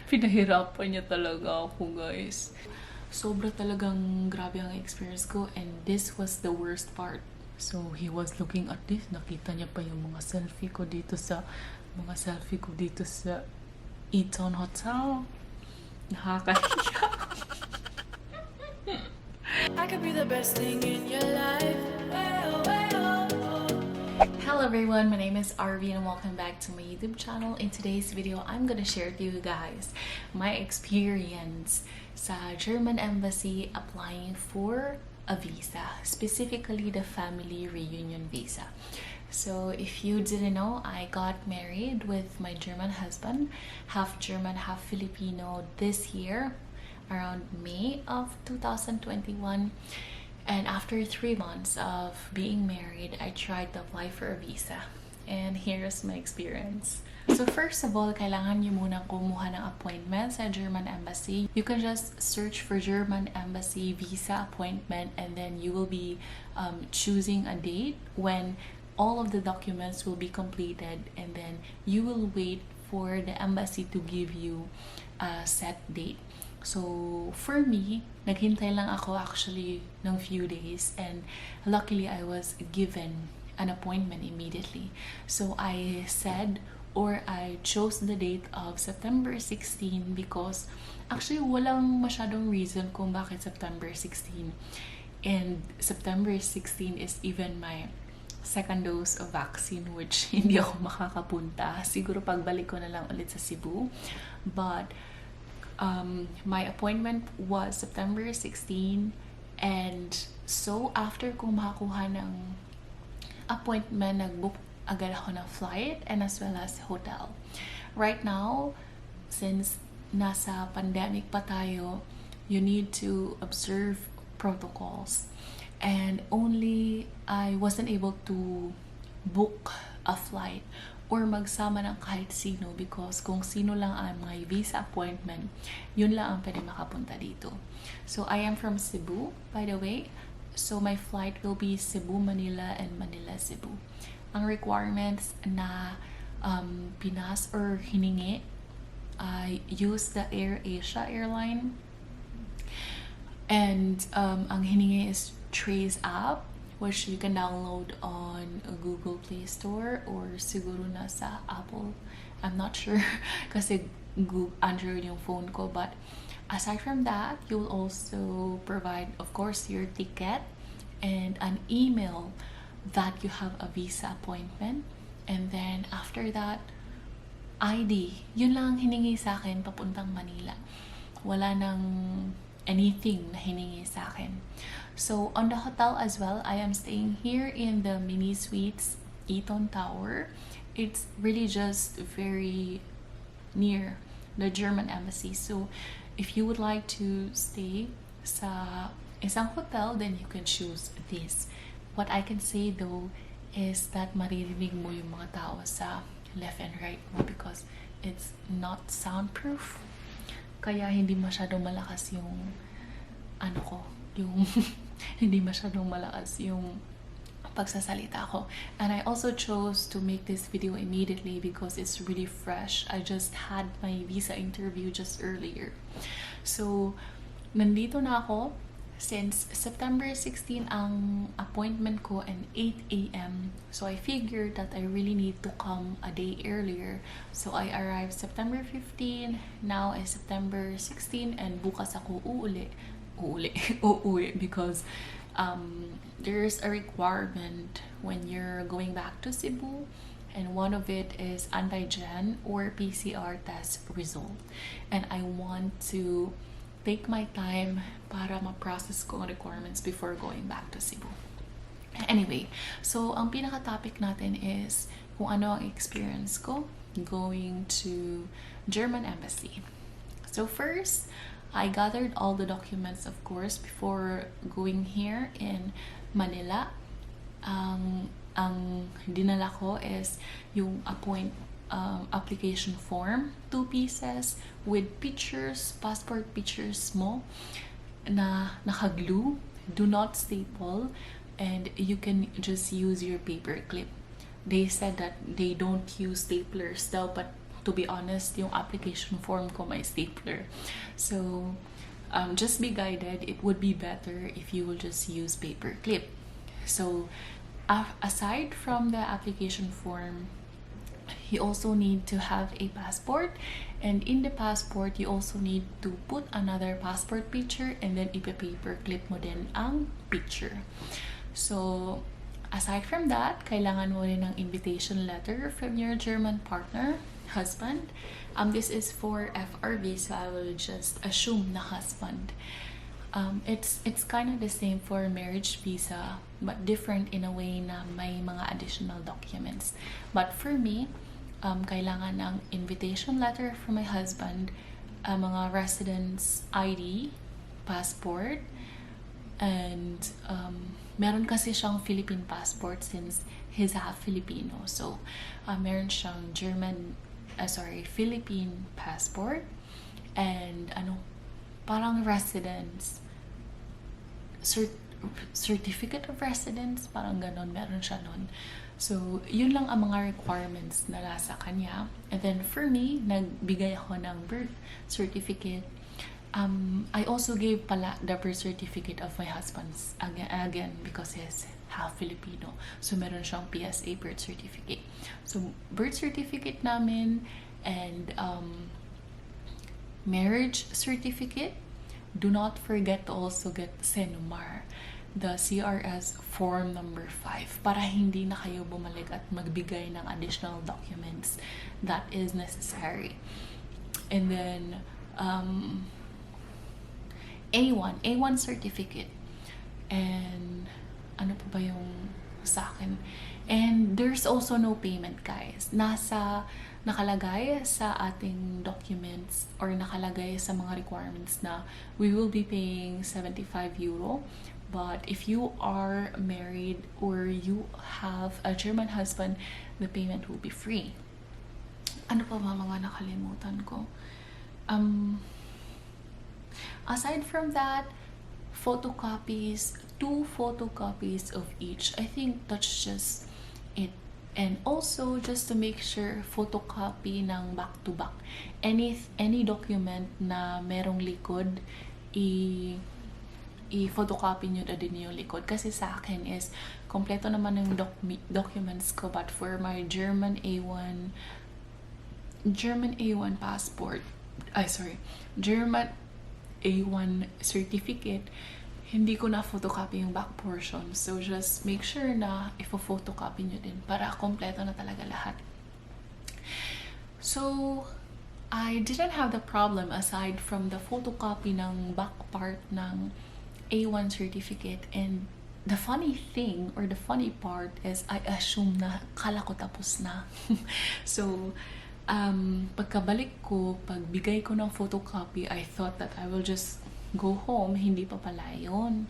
Pinahirapan niya talaga ako, guys. Sobra talagang grabe ang experience ko, and this was the worst part. So, he was looking at this. Nakita niya pa yung mga selfie ko dito sa Eton Hotel. Nakakahiya. I could be the best thing in your life. Hello everyone, my name is RV and welcome back to my YouTube channel. In today's video, I'm gonna share with you guys my experience sa German Embassy applying for a visa, specifically the family reunion visa. So if you didn't know, I got married with my German husband, half German, half Filipino, this year around May of 2021. And after 3 months of being married, I tried to apply for a visa. And here's my experience. So first of all, kailangan nyo muna kumuha ng appointment sa German Embassy. You can just search for German Embassy visa appointment, and then you will be choosing a date when all of the documents will be completed, and then you will wait for the embassy to give you a set date. So, for me, naghintay lang ako actually ng few days, and luckily I was given an appointment immediately. So, I chose the date of September 16 because actually walang masyadong reason kung bakit September 16. And September 16 is even my second dose of vaccine, which hindi ako makakapunta. Siguro pagbalik ko na lang ulit sa Cebu. But my appointment was September 16, and so after kong makakuha ng appointment, nag-book agad ako ng flight and as well as hotel. Right now, since nasa pandemic pa tayo, you need to observe protocols, and only I wasn't able to book a flight or magsama ng kahit sino because kung sino lang ang may visa appointment, yun lang ang pwede makapunta dito. So I am from Cebu, by the way. So my flight will be Cebu, Manila, and Manila, Cebu. Ang requirements na pinas or hiningi, I use the AirAsia airline. And ang hiningi is Trace app, which you can download on a Google Play Store or siguro na sa Apple. I'm not sure kasi Android yung phone ko. But aside from that, you will also provide, of course, your ticket and an email that you have a visa appointment. And then after that, ID. Yun lang hiningi sa akin papuntang Manila. Wala nang anything na hiningi sa akin. So on the hotel as well, I am staying here in the mini suites Eton Tower. It's really just very near the German embassy. So if you would like to stay sa isang hotel, then you can choose this. What I can say though is that maririnig mo yung mga tao sa left and right mo because it's not soundproof. Kaya hindi masyadong malakas yung hindi masyadong malakas yung pagsasalita ko. And I also chose to make this video immediately because it's really fresh. I just had my visa interview just earlier. So, nandito na ako. Since September 16 ang appointment ko and 8 a.m. So I figured that I really need to come a day earlier. So I arrived September 15, now is September 16, and bukas ako uuwi because there's a requirement when you're going back to Cebu, and one of it is antigen or PCR test result. And I want to take my time para ma-process ko ang requirements before going back to Cebu. Anyway, so ang pinaka-topic natin is kung ano ang experience ko going to German Embassy. So first, I gathered all the documents, of course, before going here in Manila. Ang dinala ko is yung application form, 2 pieces with pictures, passport pictures mo na naka-glue, do not staple, and you can just use your paper clip. They said that they don't use staplers daw, but to be honest, yung application form ko may stapler. So, just be guided. It would be better if you will just use paper clip. So, aside from the application form, you also need to have a passport, and in the passport you also need to put another passport picture, and then ipa-paper clip mo din ang picture. So aside from that, kailangan mo rin ng invitation letter from your German partner, husband. This is for FRV, so I will just assume na husband. It's kind of the same for marriage visa, but different in a way na may mga additional documents. But for me, kailangan ng invitation letter from my husband, mga residence ID, passport, and meron kasi siyang Philippine passport since he's half Filipino. So, meron siyang Philippine passport, and parang residence certificate of residence, parang ganon, meron siya nun. So, yun lang ang mga requirements na nasa kanya. And then for me, nagbigay ako ng birth certificate. I also gave pala the birth certificate of my husband's again because he's half Filipino. So, meron siyang PSA birth certificate. So, birth certificate namin and marriage certificate. Do not forget to also get Senumar, the CRS form number 5, para hindi na kayo bumalik at magbigay ng additional documents that is necessary. And then A1 certificate, and ano pa ba yung sa akin, and there's also no payment, guys. Nakalagay sa ating documents or nakalagay sa mga requirements na we will be paying 75 euro. But if you are married or you have a German husband, the payment will be free. Ano pa ba mga nakalimutan ko? Aside from that, photocopies, 2 photocopies of each. I think that's just it. And also, just to make sure, photocopy ng back-to-back. Any document na merong likod, i-photocopy nyo na din yung likod. Kasi sa akin is, kompleto naman yung documents ko. But for my German A1 passport, German A1 certificate, hindi ko na photocopy yung back portion. So, just make sure na ifo-photocopy nyo din para kompleto na talaga lahat. So, I didn't have the problem aside from the photocopy ng back part ng A1 certificate. And the funny thing or the funny part is I assume na kala ko tapos na. So, pagkabalik ko, pagbigay ko ng photocopy, I thought that I will just go home. Hindi pa pala yun.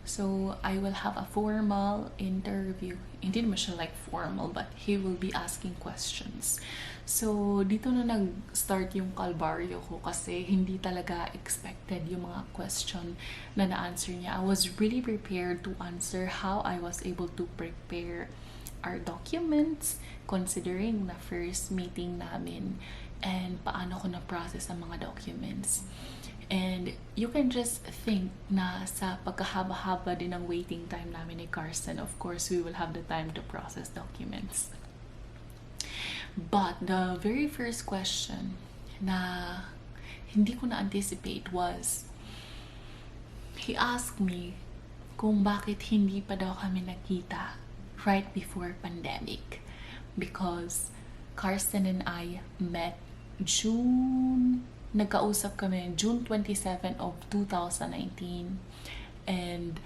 So, I will have a formal interview. Hindi naman siya like formal, but he will be asking questions. So, dito na nag-start yung kalbaryo ko kasi hindi talaga expected yung mga question na na-answer niya. I was really prepared to answer how I was able to prepare our documents considering na first meeting namin and paano ko na-process ang mga documents. And you can just think na sa pagkahaba-haba din ng waiting time namin ni Carsten, of course, we will have the time to process documents. But the very first question na hindi ko na-anticipate was, he asked me kung bakit hindi pa daw kami nakita right before pandemic. Because Carsten and I met nagkausap kami June 27 of 2019, and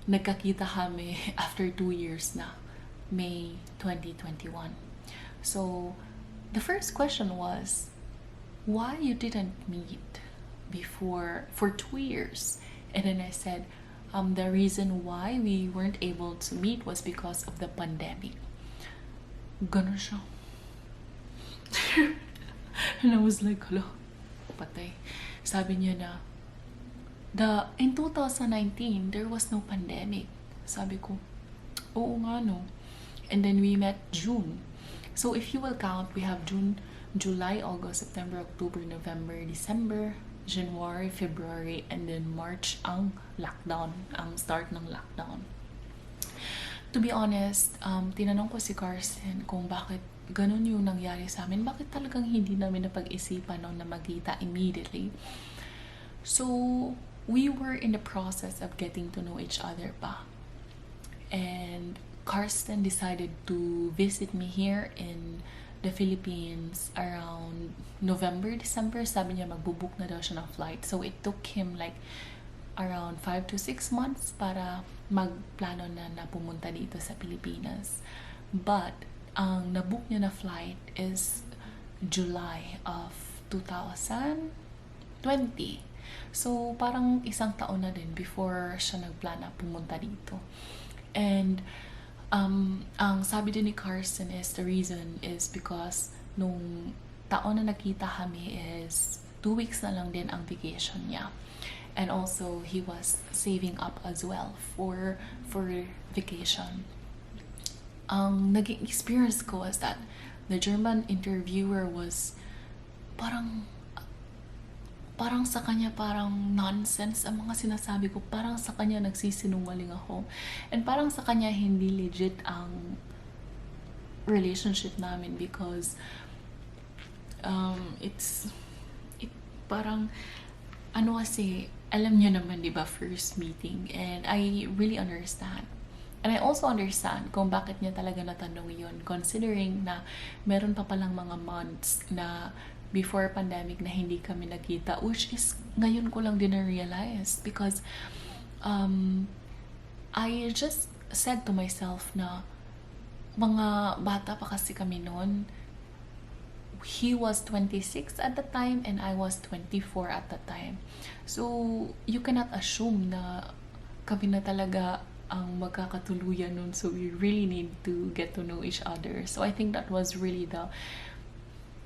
nagkakita kami after 2 years na, May 2021. So the first question was, why you didn't meet before for 2 years? And then I said, the reason why we weren't able to meet was because of the pandemic. Ganon siya. And I was like, hello, patay. Sabi niya na, in 2019, there was no pandemic. Sabi ko, oo nga no. And then we met June. So if you will count, we have June, July, August, September, October, November, December, January, February, and then March ang lockdown, ang start ng lockdown. To be honest, tinanong ko si Carson kung bakit ganun yung nangyari sa amin. Bakit talagang hindi namin napag-isipan na magkita immediately. So, we were in the process of getting to know each other pa. And Carson decided to visit me here in the Philippines around November, December. Sabi niya magbubook na daw siya ng flight. So, it took him like around 5 to 6 months para magplano na pumunta dito sa Pilipinas. But, ang nabook niya na flight is July of 2020. So, parang isang taon na din before siya nagplana pumunta dito. And, ang sabi din ni Carson is the reason is because nung taon na nakita kami is 2 weeks na lang din ang vacation niya. And also, he was saving up as well for vacation. Ang naging experience ko was that the German interviewer was parang sa kanya parang nonsense ang mga sinasabi ko. Parang sa kanya nagsisinungaling ako. And parang sa kanya hindi legit ang relationship namin because parang ano kasi, alam niyo naman, di ba, first meeting. And I really understand. And I also understand kung bakit niya talaga natanong yun, considering na meron pa palang mga months na before pandemic na hindi kami nakita, which is ngayon ko lang din na-realize because I just said to myself na mga bata pa kasi kami noon. He was 26 at the time and I was 24 at the time. So, you cannot assume na kami na talaga ang magkakatuluyan nun. So, we really need to get to know each other. So, I think that was really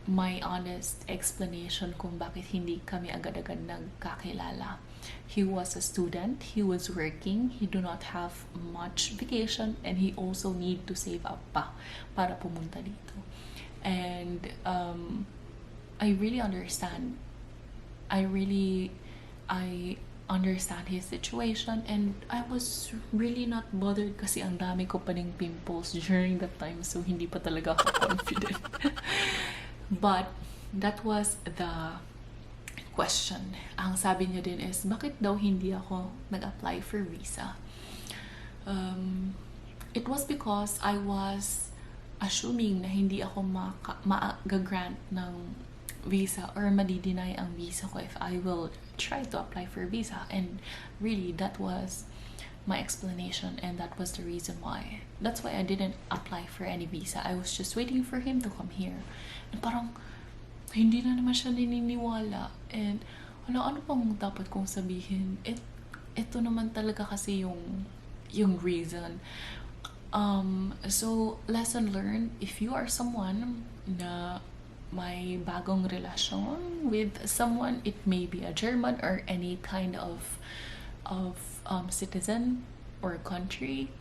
my honest explanation kung bakit hindi kami agad-agad nagkakilala. He was a student, he was working, he do not have much vacation, and he also need to save up pa para pumunta dito. And I really understand. I understand his situation, and I was really not bothered kasi ang dami ko pa ding pimples during that time, so hindi pa talaga ako confident. But that was the question. Ang sabi niya din is, bakit daw hindi ako nag-apply for visa? It was because I was assuming na hindi ako ma-grant ng visa or madi-deny ang visa ko if I will try to apply for visa. And really, that was my explanation, and that was the reason why. That's why I didn't apply for any visa. I was just waiting for him to come here. And parang, hindi na naman siya naniniwala. And, ano pang dapat kong sabihin? Ito naman talaga kasi yung reason. So, lesson learned, if you are someone na may bagong relasyon with someone, it may be a German or any kind of citizen or country,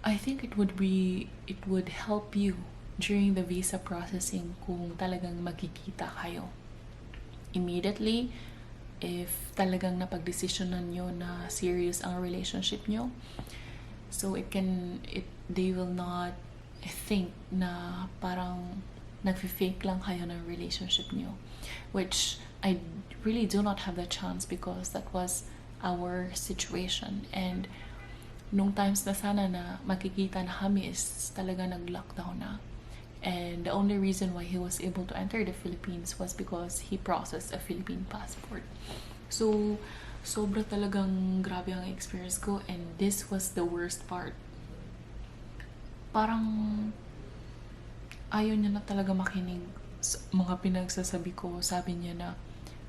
I think it would help you during the visa processing kung talagang magkikita kayo immediately. If talagang napagdesisyonan nyo na serious ang relationship nyo, so they will not think na parang nagfi-fake lang kayo ng relationship nyo, which I really do not have the chance because that was our situation. And nung times na sana na makikita na kami is talaga nag-lockdown na. And the only reason why he was able to enter the Philippines was because he processed a Philippine passport. So, sobra talagang grabe ang experience ko, and this was the worst part. Parang ayaw niya na talaga makinig sa mga pinagsasabi ko. Sabi niya na,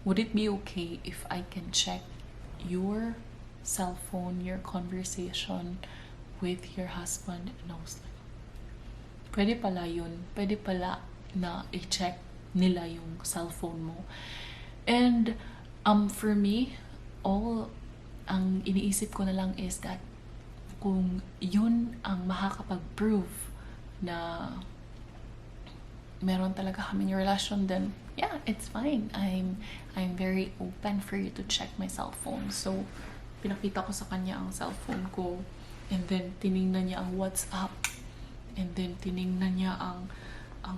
would it be okay if I can check your cell phone, your conversation with your husband? And I was like, pwede pala yun. Pwede pala na i-check nila yung cellphone mo. And for me, all ang iniisip ko na lang is that kung yun ang makakapag-prove na meron talaga kaming relasyon, then yeah, it's fine. I'm very open for you to check my cellphone. So pinakita ko sa kanya ang cellphone ko, and then tiningnan niya ang WhatsApp, and then tiningnan niya ang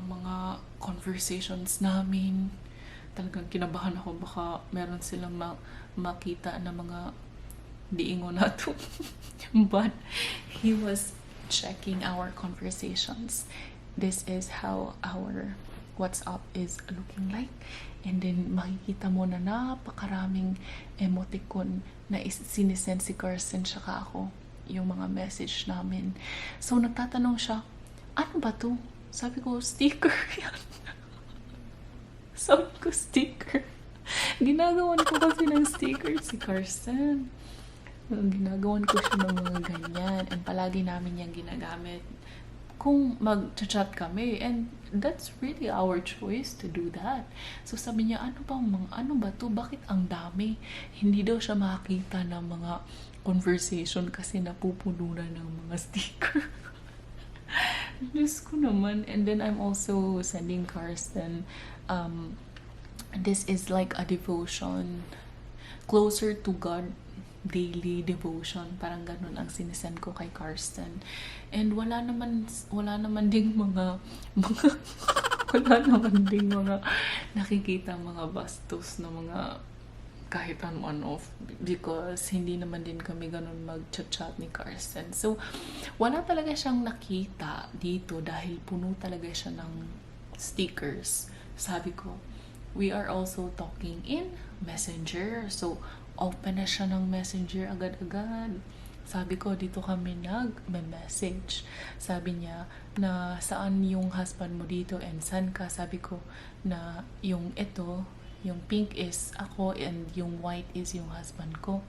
mga conversations namin. Talagang kinabahan ako, baka meron silang makita na mga diingo na to. But he was checking our conversations. This is how our WhatsApp is looking like. And then makikita mo na napakaraming emoticon na sinisend si Carson tsaka ako, yung mga message namin. So nagtatanong siya, ano ba to? Sabi ko, sticker yan. Sabi ko, sticker. Ginagawan ko kasi ng sticker si Carson. Ginagawan ko siya ng mga ganyan. And palagi namin yung ginagamit kung mag-chat kami. And that's really our choice to do that. So sabi niya, ano ba to? Bakit ang dami? Hindi daw siya makakita ng mga conversation kasi napupuno na ng mga sticker. Diyos ko naman. And then I'm also sending Carsten, this is like a devotion, closer to God, daily devotion, parang ganun ang sinisend ko kay Carsten. And wala naman ding mga wala naman ding mga nakikita mga bastos na mga kahit ano because hindi naman din kami ganun mag-chat ni Carsten. So wala talaga siyang nakita dito dahil puno talaga siya ng stickers. Sabi ko, we are also talking in Messenger. So open na siya ng Messenger agad-agad. Sabi ko, dito kami nag-message. Sabi niya na saan yung husband mo dito and saan ka. Sabi ko na yung pink is ako and yung white is yung husband ko.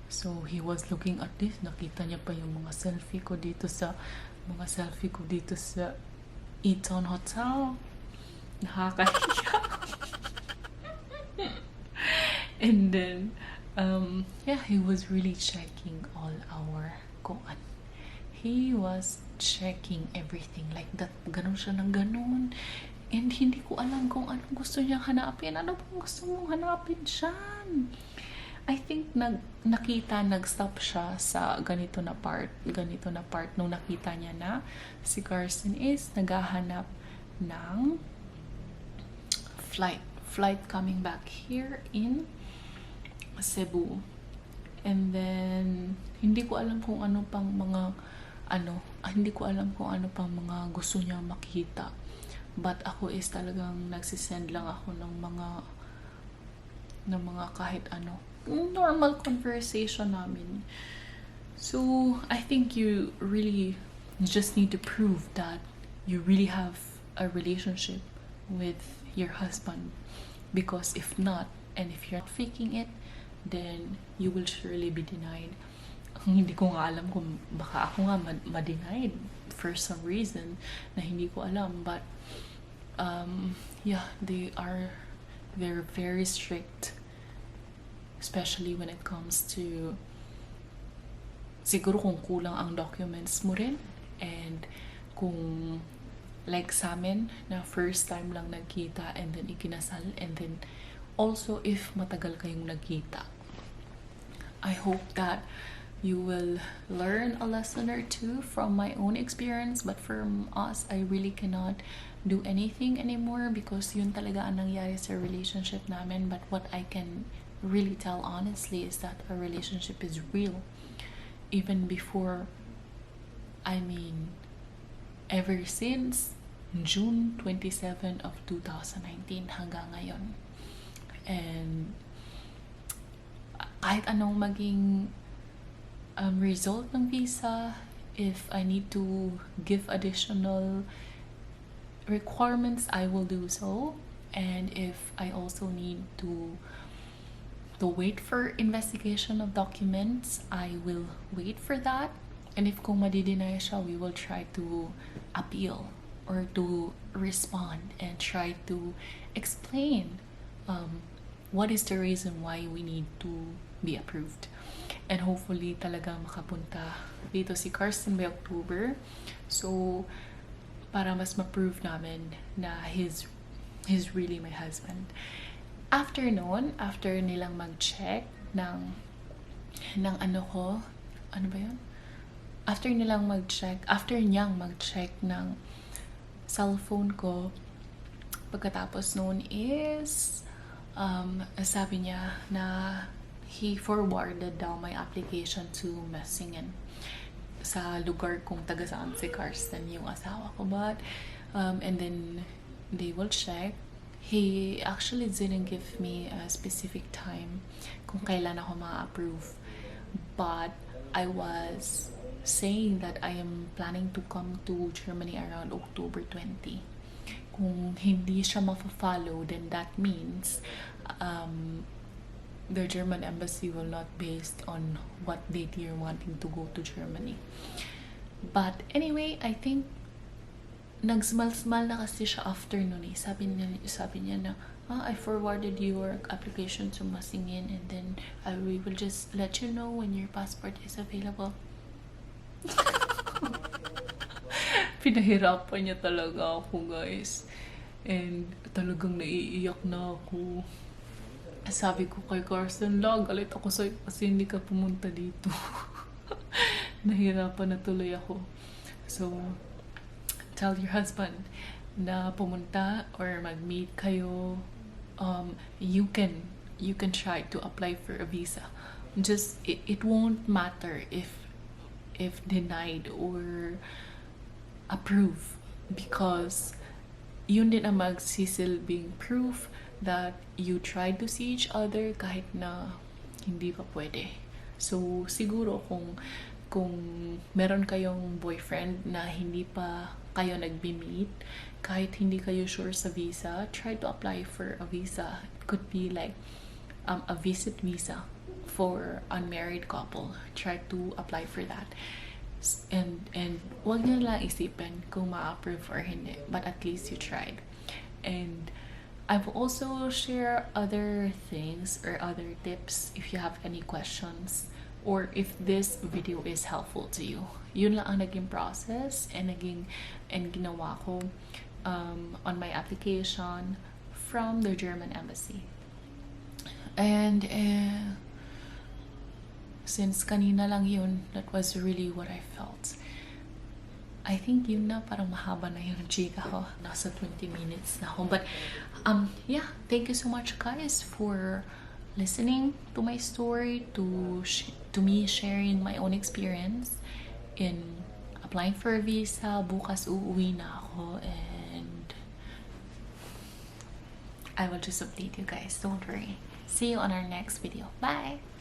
So he was looking at this. Nakita niya pa yung mga selfie ko dito sa Eton Hotel. Nakakahiya. And then he was really checking all our kuan. He was checking everything like that. Ganun siya ng ganun. And hindi ko alam kung anong gusto niyang hanapin. Ano bang gusto mong hanapin dyan? I think nag-stop siya sa ganito na part nung nakita niya na si Carson is naghahanap ng flight coming back here in Cebu. And then hindi ko alam kung ano pang mga gusto niya makita. But ako is talagang nagsisend lang ako ng mga kahit ano, normal conversation namin. So I think you really just need to prove that you really have a relationship with your husband, because if not, and if you're not faking it, then you will surely be denied. Hindi ko nga alam kung baka ako nga ma-denied for some reason na hindi ko alam, but they're very strict, especially when it comes to siguro kung kulang ang documents mo rin, and kung like sa amin na first time lang nagkita and then ikinasal, and then also if matagal kayong nagkita. I hope that you will learn a lesson or two from my own experience, but from us, I really cannot do anything anymore because yun talaga ang nangyari sa relationship namin. But what I can really tell honestly is that our relationship is real. Even before, ever since June 27 of 2019 hanggang ngayon. And kahit anong maging result ng visa, if I need to give additional requirements, I will do so. And if I also need to wait for investigation of documents, I will wait for that. And if kung madi-deny siya, we will try to appeal or to respond and try to explain what is the reason why we need to be approved. And hopefully talaga makapunta dito si Carson by October. So para mas ma-prove namin na he's really my husband. After noon, after nilang mag-check ng ano ko, ano ba yun? After niyang mag-check ng cellphone ko, pagkatapos noon is sabi niya na he forwarded daw my application to Messingen sa lugar kung taga saan si Karsten yung asawa ko. But and then they will check. He actually didn't give me a specific time kung kailan ako ma-approve, but I was saying that I am planning to come to Germany around October 20. Kung hindi siya ma-follow, then that means the German embassy will not based on what date you're wanting to go to Germany. But anyway, I think nagsmal-smal na kasi siya after nun eh. Sabi niya na, I forwarded your application to Messingen, and then we will just let you know when your passport is available. Pinahirapan niya talaga ako, guys. And talagang naiiyak na ako. Sabi ko kay Carson, galit ako sa'yo kasi hindi ka pumunta dito. Nahirapan na tuloy ako. So, tell your husband na pumunta or mag-meet kayo. You can try to apply for a visa. Just, it won't matter if denied or approved, because yun din ang magsisilbing proof that you tried to see each other kahit na hindi pa pwede. So, siguro kung meron kayong boyfriend na hindi pa kayo nagbi-meet, kahit hindi kayo sure sa visa, try to apply for a visa. It could be like a visit visa for unmarried couple. Try to apply for that. And wag niyo lang isipin kung ma-approve or hindi, but at least you tried. And I will also share other things or other tips if you have any questions or if this video is helpful to you. Yun lang ang naging process and ginawa ko on my application from the German embassy. And since kanina lang yun, that was really what I felt. I think yun na, parang mahaba na yung chika ko. Nasa 20 minutes na ako. But yeah, thank you so much guys for listening to my story, to me sharing my own experience in applying for a visa. Bukas uuwi na ako and I will just update you guys. Don't worry. See you on our next video. Bye!